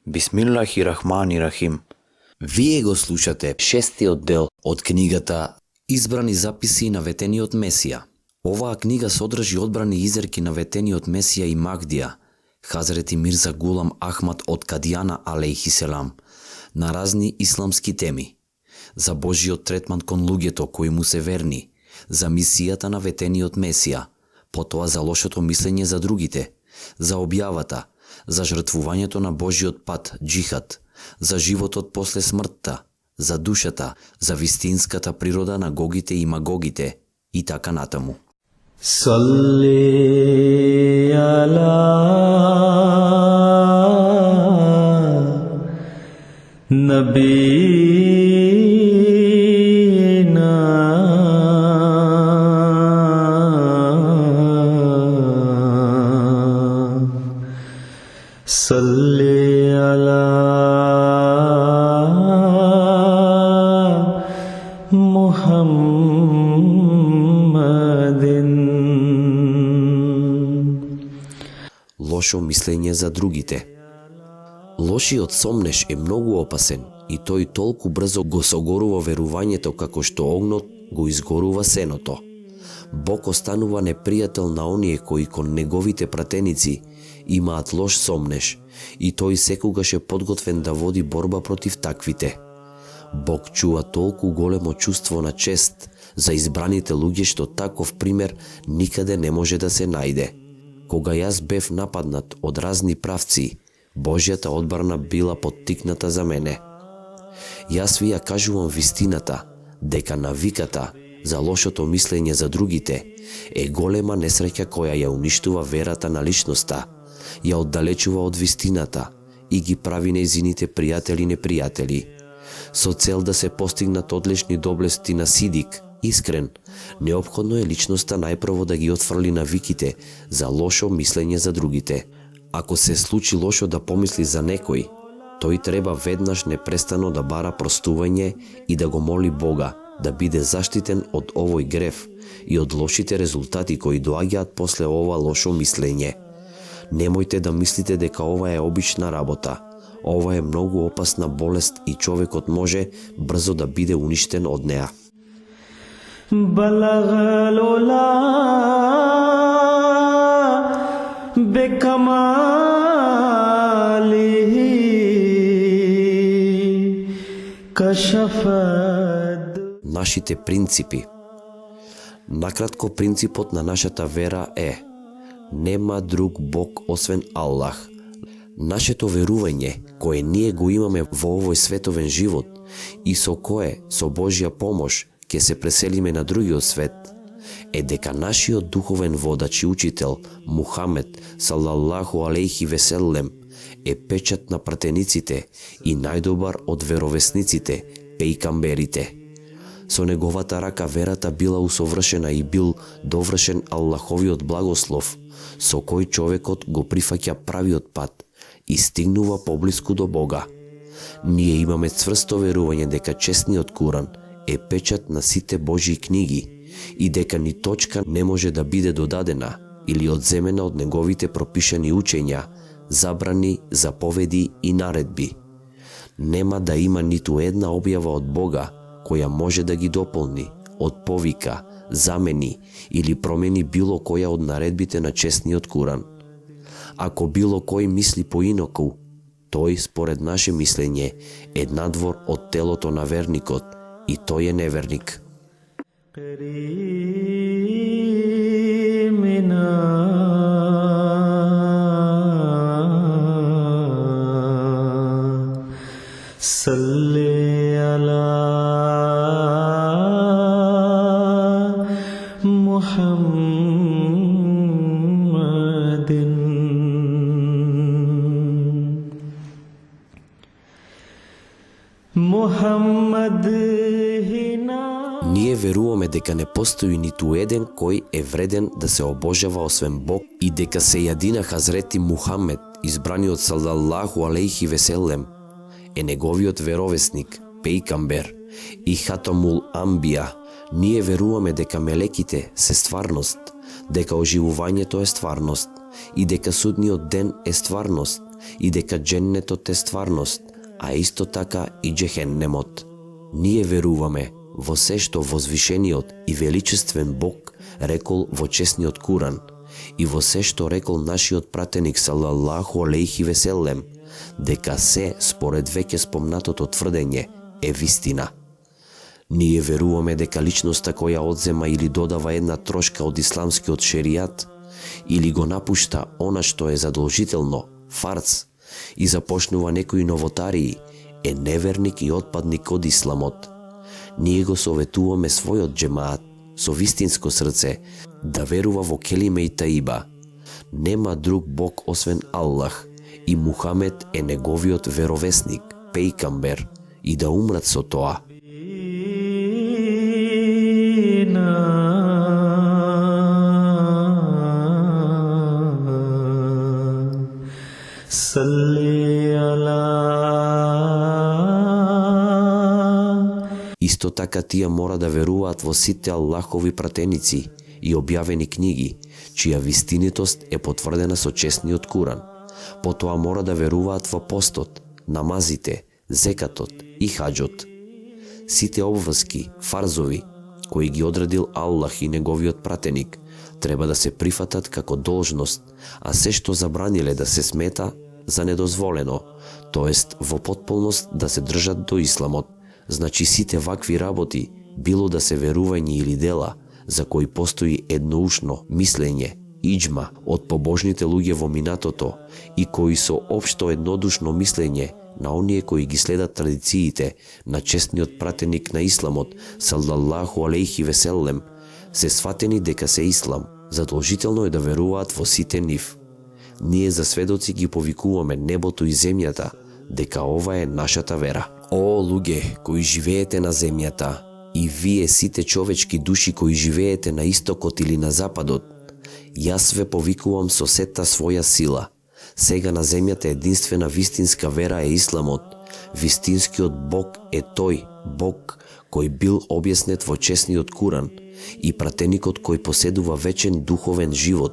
Бисмиллахи-рахмани-рахим. Вие го слушате шестиот дел од книгата Избрани записи на ветениот Месија. Оваа книга содржи одбрани изерки на ветениот Месија и Махдија, Хазрети Мирза Гулам Ахмад од Кадијана алейхиселам, на разни исламски теми, за Божиот третман кон луѓето кои му се верни, за мисијата на ветениот Месија, потоа за лошото мислење за другите, за објавата, за жртвувањето на Божиот пат, джихад, за животот после смртта, за душата, за вистинската природа на гогите и магогите и така натаму. Салли ала набина Салли ала Лошо мислење за другите. Лошиот сомнеш е многу опасен и тој толку брзо го согорува верувањето како што огнот го изгорува сеното. Бог останува непријател на оние кои кон неговите пратеници имаат лош сомнеш и тој секогаш е подготвен да води борба против таквите. Бог чува толку големо чувство на чест за избраните луѓе што таков пример никаде не може да се најде. Кога јас бев нападнат од разни правци, Божјата одбрана била поттикната за мене. Јас ви ја кажувам вистината, дека навиката за лошото мислење за другите е голема несреќа која ја уништува верата на личноста, ја оддалечува од вистината и ги прави нејзините пријатели непријатели. Со цел да се постигнат одлични доблести на сидик, искрен, неопходно е личноста најпрво да ги отфрли навиките за лошо мислење за другите. Ако се случи лошо да помисли за некој, тој треба веднаш непрестано да бара простување и да го моли Бога да биде заштитен од овој грев и од лошите резултати кои доаѓаат после ова лошо мислење. Немојте да мислите дека ова е обична работа. Ова е многу опасна болест и човекот може брзо да биде уништен од неа. Балагал ула бекамалихи кашафад. Нашите принципи. Накратко, принципот на нашата вера е: нема друг Бог освен Аллах. Нашето верување, кое ние го имаме во овој световен живот и со кое, со Божја помош, ќе се преселиме на другиот свет, е дека нашиот духовен водач и учител Мухамед салаллаху алейхи веселем е печат на пратениците и најдобар од веровесниците, пејкамберите. Со неговата рака верата била усовршена и бил довршен Аллаховиот благослов, со кој човекот го прифаќа правиот пат и стигнува поблиску до Бога. Ние имаме цврсто верување дека честниот Куран е печат на сите Божји книги и дека ни точка не може да биде додадена или одземена од неговите пропишани учења, забрани, заповеди и наредби. Нема да има ниту една објава од Бога која може да ги дополни, отповика, замени или промени било која од наредбите на честниот Куран. Ако било кој мисли поинаку, тој, според наше мислење, е надвор од телото на верникот и тој е неверник. Салли ала Мухаммадин. Ние веруваме дека не постои ниту еден кој е вреден да се обожава освен Бог и дека Сејадина Хазрети Мухамед, избраниот салаллаху алейхи веселем, е неговиот веровесник, пејкамбер и хатамул амбија. Ние веруваме дека мелеките се стварност, дека оживувањето е стварност и дека судниот ден е стварност и дека дженнетот е стварност, а исто така и джехеннемот. Ние веруваме во се што возвишениот и величествен Бог рекол во чесниот Куран и во се што рекол нашиот пратеник салаллаху алейхи веселем, дека се според веќе спомнатото тврдење е вистина. Ние веруваме дека личноста која одзема или додава една трошка од исламскиот шеријат или го напушта она што е задолжително, фарц, и започнува некои новотарии, е неверник и отпадник од исламот. Ние го советуваме својот джемаат со вистинско срце да верува во келиме и таиба. Нема друг Бог освен Аллах и Мухамед е неговиот веровесник, пејкамбер, и да умрат со тоа. Исто така тие мора да веруваат во сите Аллахови пратеници и објавени книги, чија вистинитост е потврдена со чесниот Куран. Потоа мора да веруваат во постот, намазите, зекатот и хаџот. Сите обврски, фарзови, кои ги одредил Аллах и неговиот пратеник, треба да се прифатат како должност, а се што забраниле да се смета за недозволено, тоест во потполност да се држат до исламот. Значи сите вакви работи, било да се верување или дела, за кои постои едноушно мислење, иџма од побожните луѓе во минатото и кои со општо еднодушно мислење на оние кои ги следат традициите на честниот пратеник на исламот, салаллаху алейхи веселем, се сватени дека се ислам, задолжително е да веруваат во сите нив. Ние за сведоци ги повикуваме небото и земјата, дека ова е нашата вера. О, луѓе кои живеете на земјата, и вие сите човечки души кои живеете на истокот или на западот, јас ве повикувам со сета своја сила. Сега на земјата единствена вистинска вера е исламот. Вистинскиот Бог е тој Бог кој бил објаснет во чесниот Куран и пратеникот кој поседува вечен духовен живот,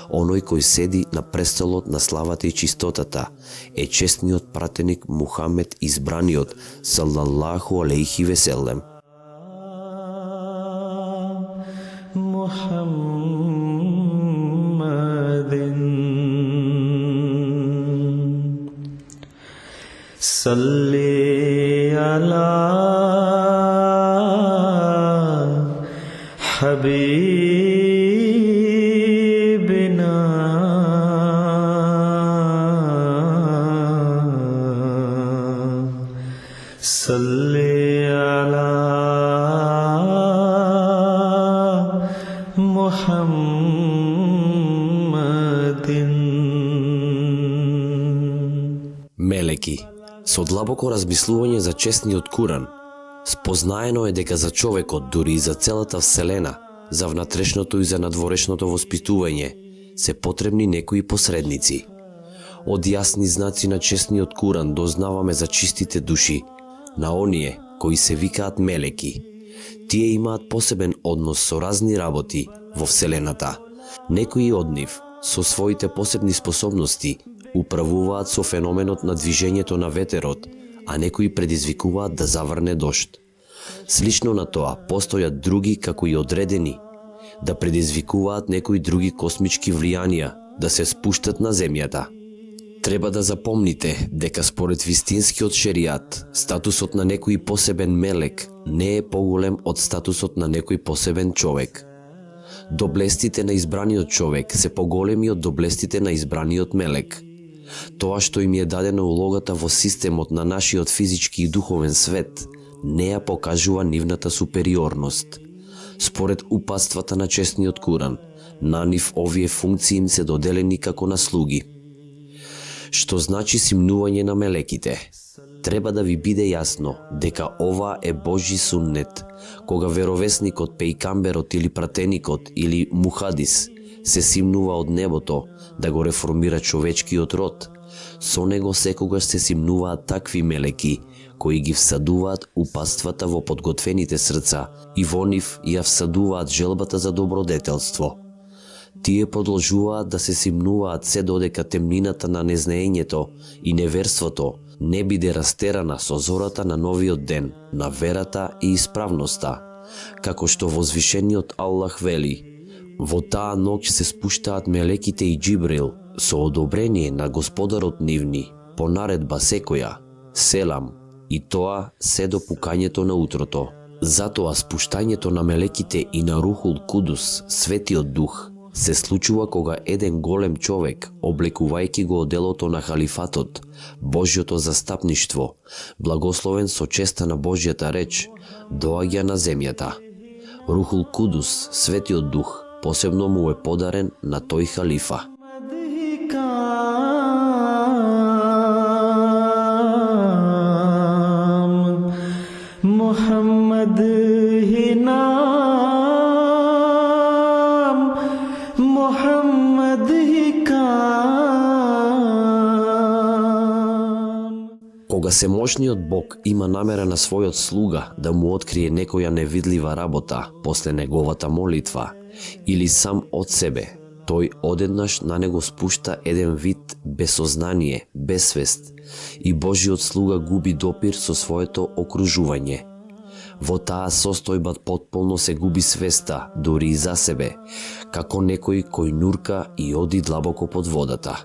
оној кој седи на престолот на славата и чистотата, е честниот пратеник Мухамед избраниот, салаллаху алейхи веселем. Salli ala habibina salli ala Muhammadin. Мелеки. Со длабоко размислување за честниот Куран, спознаено е дека за човекот, дури и за целата вселена, за внатрешното и за надворешното воспитување, се потребни некои посредници. Од јасни знаци на честниот Куран дознаваме за чистите души, на оние кои се викаат мелеки. Тие имаат посебен однос со разни работи во вселената. Некои од нив, со своите посебни способности, управуваат со феноменот на движењето на ветерот, а некои предизвикуваат да заврне дожд. Слично на тоа, постојат други како и одредени, да предизвикуваат некои други космички влијанија, да се спуштат на земјата. Треба да запомните дека според вистинскиот шеријат, статусот на некој посебен мелек не е поголем од статусот на некој посебен човек. Доблестите на избраниот човек се поголеми од доблестите на избраниот мелек. Тоа што им е дадена улогата во системот на нашиот физички и духовен свет, не ја покажува нивната супериорност. Според упатствата на честниот Куран, на нив овие функции им се доделени како на слуги. Што значи симнување на мелеките? Треба да ви биде јасно дека ова е Божји суннет, кога веровесникот, пејкамберот или пратеникот или мухадис се симнува од небото да го реформира човечкиот род. Со него секогаш се симнуваат такви мелеки, кои ги всадуваат упатствата во подготвените срца и во нив ја всадуваат желбата за добродетелство. Тие продолжуваат да се симнуваат се додека темнината на незнаењето и неверството не биде растерана со зората на новиот ден, на верата и исправноста, како што возвишениот Аллах вели: во таа ноќ се спуштаат мелеките и Џибрил со одобрение на Господарот нивни, по наредба секоја, селам, и тоа се до пукањето на утрото. Затоа спуштањето на мелеките и на Рухул Кудус, Светиот Дух, се случува кога еден голем човек, облекувајќи го оделото на халифатот, Божјото застапништво, благословен со честа на Божјата реч, доаѓа на земјата. Рухул Кудус, Светиот Дух, посебно му е подарен на тој халифа. मोहम्मद ही नाम, मोहम्मद ही काम. Кога семошниот Бог има намера на својот слуга да му открие некоја невидлива работа после неговата молитва или сам од себе, тој одеднаш на него спушта еден вид безсознание, безсвест, и Божиот слуга губи допир со своето окружување. Во таа состојба потполно се губи свеста, дури и за себе, како некој кој нурка и оди длабоко под водата.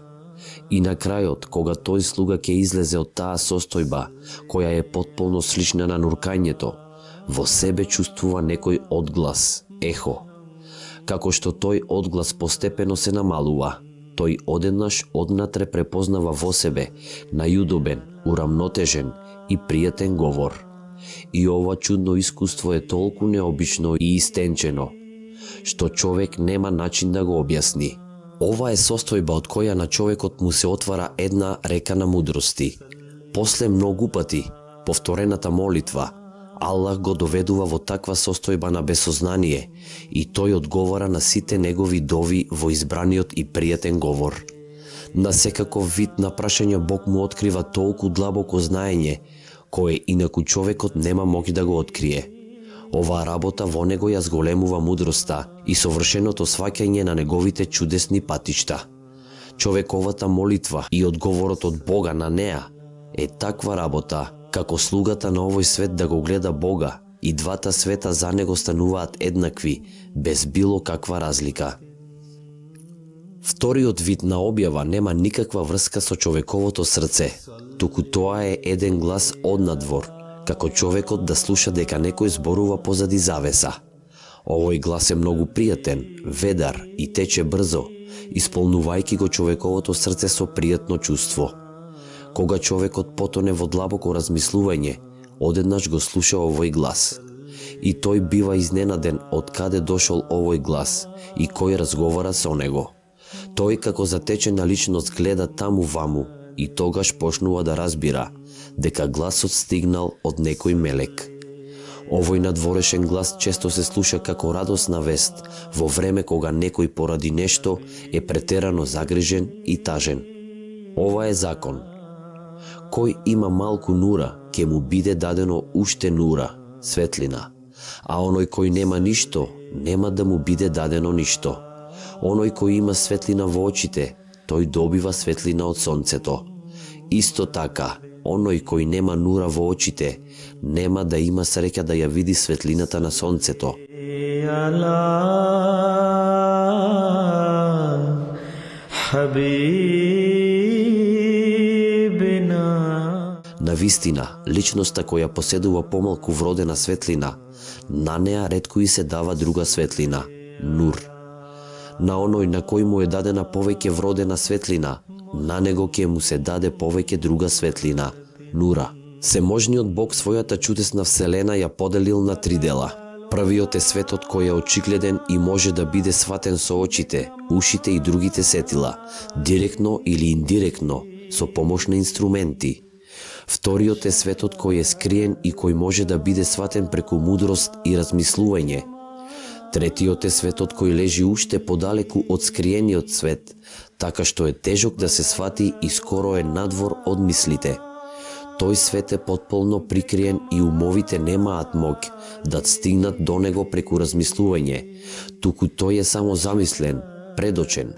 И на крајот, кога тој слуга ќе излезе од таа состојба, која е потполно слична на нуркањето, во себе чувствува некој одглас, ехо. Како што тој одглас постепено се намалува, тој одеднаш однатре препознава во себе најудобен, урамнотежен и пријатен говор. И ова чудно искуство е толку необично и истенчено, што човек нема начин да го објасни. Ова е состојба од која на човекот му се отвара една река на мудрости. После многу пати повторената молитва, Аллах го доведува во таква состојба на безсознание и тој одговара на сите негови дови во избраниот и пријатен говор. На секаков вид на прашање Бог му открива толку длабоко знаење, кое инаку човекот нема моќ да го открие. Оваа работа во него ја зголемува мудроста и совршеното сваќање на неговите чудесни патишта. Човековата молитва и одговорот од Бога на неа е таква работа, како слугата на овој свет да го гледа Бога, и двата света за него стануваат еднакви, без било каква разлика. Вториот вид на објава нема никаква врска со човековото срце, туку тоа е еден глас однадвор, како човекот да слуша дека некој зборува позади завеса. Овој глас е многу пријатен, ведар и тече брзо, исполнувајќи го човековото срце со пријатно чувство. Кога човекот потоне во длабоко размислување, одеднаш го слуша овој глас. И тој бива изненаден од каде дошол овој глас и кој разговара со него. Тој како затечена личност гледа таму-ваму и тогаш почнува да разбира дека гласот стигнал од некој мелек. Овој надворешен глас често се слуша како радосна вест во време кога некој поради нешто е претерано загрижен и тажен. Ова е закон. Кој има малку нура, ќе му биде дадено уште нура, светлина, а оној кој нема ништо, нема да му биде дадено ништо. Оној кој има светлина во очите, тој добива светлина од сонцето. Исто така, оној кој нема нура во очите, нема да има среќа да ја види светлината на сонцето. Навистина, личноста која поседува помалку вродена светлина, на неа ретко и се дава друга светлина, нур. На оној на кој му е дадена повеќе вродена светлина, на него ќе му се даде повеќе друга светлина, нура. Seможниот Бог својата чудесна вселена ја поделил на три дела. Првиот е светот кој е очигледен и може да биде сватен со очите, ушите и другите сетила, директно или индиректно, со помош на инструменти. Вториот е светот кој е скриен и кој може да биде сватен преку мудрост и размислување. Третиот е светот кој лежи уште подалеку од скриениот свет, така што е тежок да се свати и скоро е надвор од мислите. Тој свет е потполно прикриен и умовите немаат моќ да стигнат до него преку размислување, туку тој е само замислен, предочен.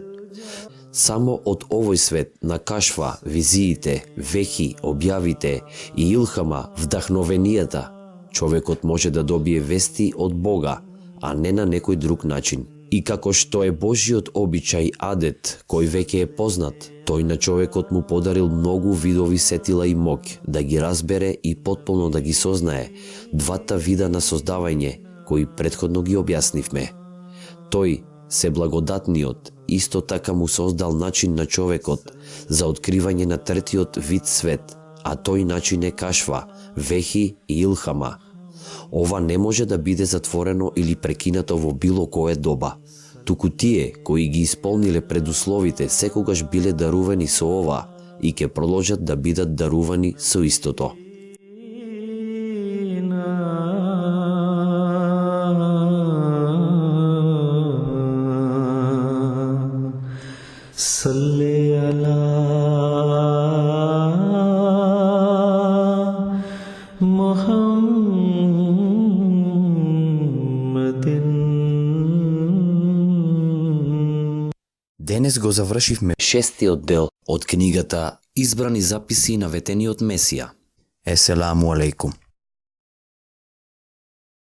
Само од овој свет на кашфа, визиите, вехи, објавите и илхама, вдахновенијата, човекот може да добие вести од Бога, а не на некој друг начин. И како што е Божиот обичај адет, кој веќе е познат, тој на човекот му подарил многу видови сетила и моќ да ги разбере и потполно да ги сознае двата вида на создавање кои претходно ги објаснивме. Тој, се благодатниот, исто така му создал начин на човекот за откривање на третиот вид свет, а тој начин е кашфа, вехи и илхама. Ова не може да биде затворено или прекинато во било кое доба. Туку тие кои ги исполниле предусловите секогаш биле дарувани со ова и ќе продолжат да бидат дарувани со истото. Salli ala Muhammadin. Денес го завршивме 6-тиот дел од книгата Избрани записи на ветениот Месија. Еселаму алейкум.